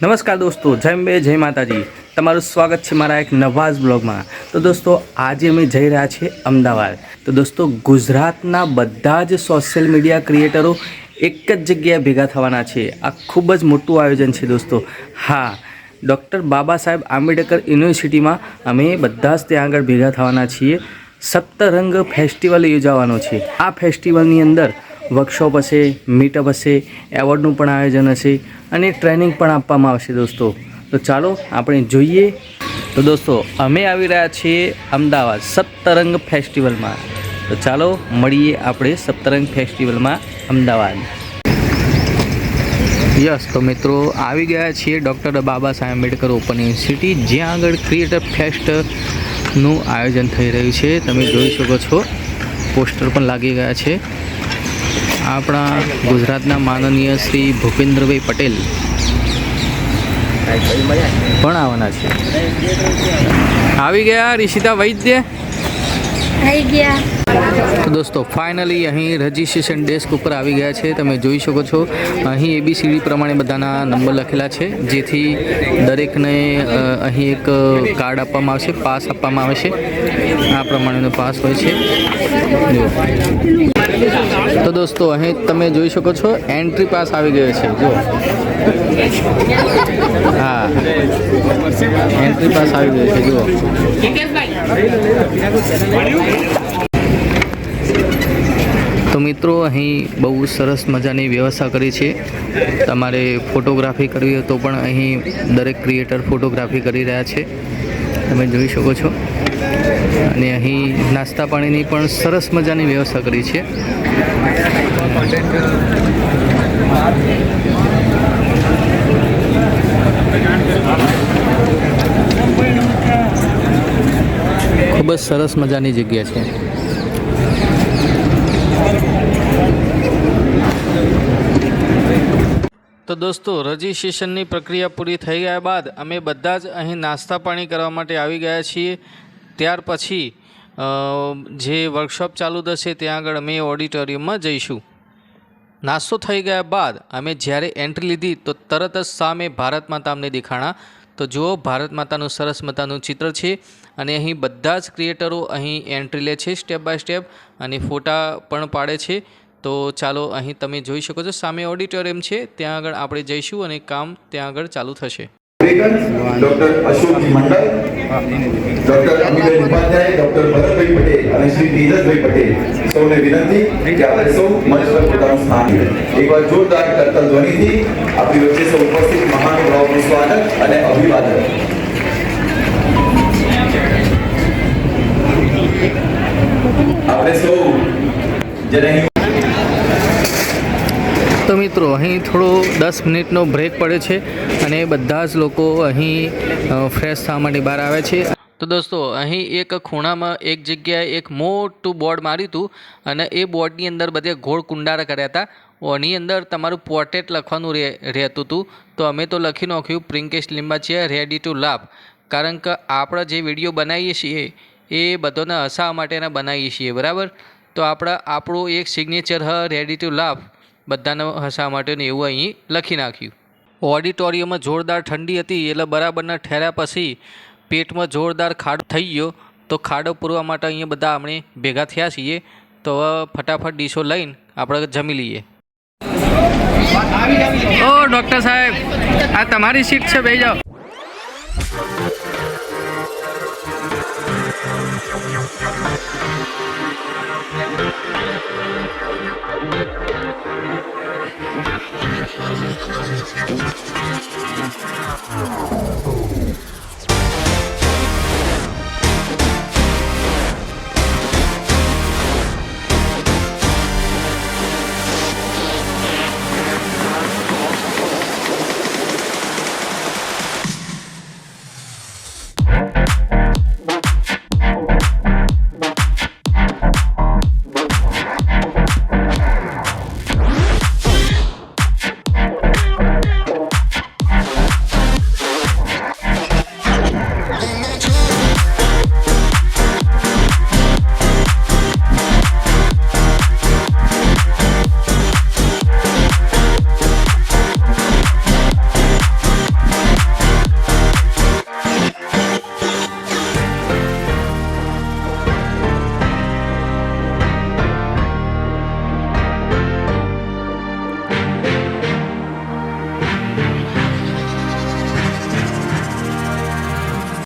નમસ્કાર દોસ્તો, જય અંબે જય માતાજી। તમારું સ્વાગત છે મારા એક નવા જ બ્લોગમાં। તો દોસ્તો આજે અમે જઈ રહ્યા છીએ અમદાવાદ। તો દોસ્તો ગુજરાતના બધા જ સોશિયલ મીડિયા ક્રિએટરો એક જ જગ્યાએ ભેગા થવાના છે। આ ખૂબ જ મોટું આયોજન છે દોસ્તો। હા, ડૉક્ટર બાબા સાહેબ આંબેડકર યુનિવર્સિટીમાં અમે બધા જ ત્યાં આગળ ભેગા થવાના છીએ। સપ્તરંગ ફેસ્ટિવલ યોજાવાનો છે। આ ફેસ્ટિવલની અંદર વર્કશોપ હશે, મીટઅપ હશે, એવોર્ડનું પણ આયોજન હશે અને ટ્રેનિંગ પણ આપવામાં આવશે દોસ્તો। તો ચાલો આપણે જોઈએ। તો દોસ્તો અમે આવી રહ્યા છીએ અમદાવાદ સપ્તરંગ ફેસ્ટિવલમાં। તો ચાલો મળીએ આપણે સપ્તરંગ ફેસ્ટિવલમાં અમદાવાદ। યસ, તો મિત્રો આવી ગયા છીએ doctor Baba Saheb Ambedkar open university, જ્યાં આગળ ક્રિએટર ફેસ્ટનું આયોજન થઈ રહ્યું છે। તમે જોઈ શકો છો, પોસ્ટર પણ લાગી ગયા છે। આપણા ગુજરાતના માનનીય શ્રી ભૂપેન્દ્રભાઈ પટેલ પણ આવવાના છે। આવી ગયા રિષિતા વૈદ્ય આવી ગયા। તો દોસ્તો ફાઇનલી અહીં રજિસ્ટ્રેશન ડેસ્ક ઉપર આવી ગયા છે। તમે જોઈ શકો છો અહીં ABCD પ્રમાણે બધાના નંબર લખેલા છે, જેથી દરેકને અહીં એક કાર્ડ આપવામાં આવશે, પાસ આપવામાં આવશે। આ પ્રમાણેનો પાસ હોય છે। તો દોસ્તો અહીં તમે જોઈ શકો છો એન્ટ્રી પાસ આવી ગયો છે। જો હા, એન્ટ્રી પાસ આવી ગયો છે। જુઓ, તો મિત્રો અહીં બહુ સરસ મજાની વ્યવસ્થા કરી છે। તમારે ફોટોગ્રાફી કરવી હોય તો પણ અહીં દરેક ક્રિએટર ફોટોગ્રાફી કરી રહ્યા છે, તમે જોઈ શકો છો। અને અહીં નાસ્તા પાણીની પણ સરસ મજાની વ્યવસ્થા કરી છે। ખૂબ જ સરસ મજાની જગ્યા છે। તો દોસ્તો રજિસ્ટ્રેશનની પ્રક્રિયા પૂરી થઈ ગયા બાદ અમે બધા જ અહીં નાસ્તા પાણી કરવા માટે આવી ગયા છીએ। ત્યાર પછી જે વર્કશોપ ચાલુ થશે ત્યાં આગળ અમે ઓડિટોરિયમમાં જઈશું। નાસ્તો થઈ ગયા બાદ અમે જ્યારે એન્ટ્રી લીધી તો તરત જ સામે ભારત માતા અમને દેખાણા। તો જુઓ, ભારત માતાનું સરસ મતાનું ચિત્ર છે અને અહીં બધા જ ક્રિએટરો અહીં એન્ટ્રી લે છે સ્ટેપ બાય સ્ટેપ અને ફોટા પણ પાડે છે। તો ચાલો અહીં તમે જોઈ શકો છો સામે ઓડિટોરિયમ છે, ત્યાં આગળ આપણે જઈશું અને કામ ત્યાં આગળ ચાલુ થશે। ડોક્ટર અશોકજી મંડલ, ડોક્ટર અમીબેન ઉપાધ્યાય, ડોક્ટર ભરતભાઈ પટેલ અને શ્રી તેજસભાઈ પટેલ સૌને વિનંતી કે આપણે સૌ મંચ પર પોતાનું સ્થાન લે। એકવાર જોરદાર કરતલ ધ્વનિથી આપણી વચ્ચે સૌ ઉપસ્થિત મહાનુભાવોનું સ્વાગત અને અભિવાદન। આપણે સૌ જેને તો મિત્રો અહીં થોડો 10 મિનિટનો બ્રેક પડે છે અને બધા જ લોકો અહીં ફ્રેશ થવા માટે બહાર આવે છે। તો દોસ્તો અહીં એક ખૂણામાં એક જગ્યાએ એક મોટું બોર્ડ માર્યું હતું અને એ બોર્ડની અંદર બધે ગોળ કુંડારા કર્યા હતા। એની અંદર તમારું પોર્ટ્રેટ લખવાનું રહેતું હતું। તો અમે તો લખી નાખ્યું પ્રિંકેશ લિંબાચિયા રેડી ટુ લાભ, કારણ કે આપણે જે વિડીયો બનાવીએ છીએ એ બધાને હસાવવા માટેના બનાવીએ છીએ, બરાબર। તો આપણું એક સિગ્નેચર હ રેડી ટુ લાભ, બધાને હસાવવા માટેનું એવું અહીં લખી નાખ્યું। ઓડિટોરિયમમાં જોરદાર ઠંડી હતી એટલે બરાબરના ઠેર્યા પછી પેટમાં જોરદાર ખાડો થઈ ગયો। તો ખાડો પૂરવા માટે અહીંયા બધા આપણે ભેગા થયા છીએ। તો હવે ફટાફટ ડીશો લઈને આપણે જમી લઈએ। ઓ ડૉક્ટર સાહેબ, આ તમારી સીટ છે, બેસી જાઓ।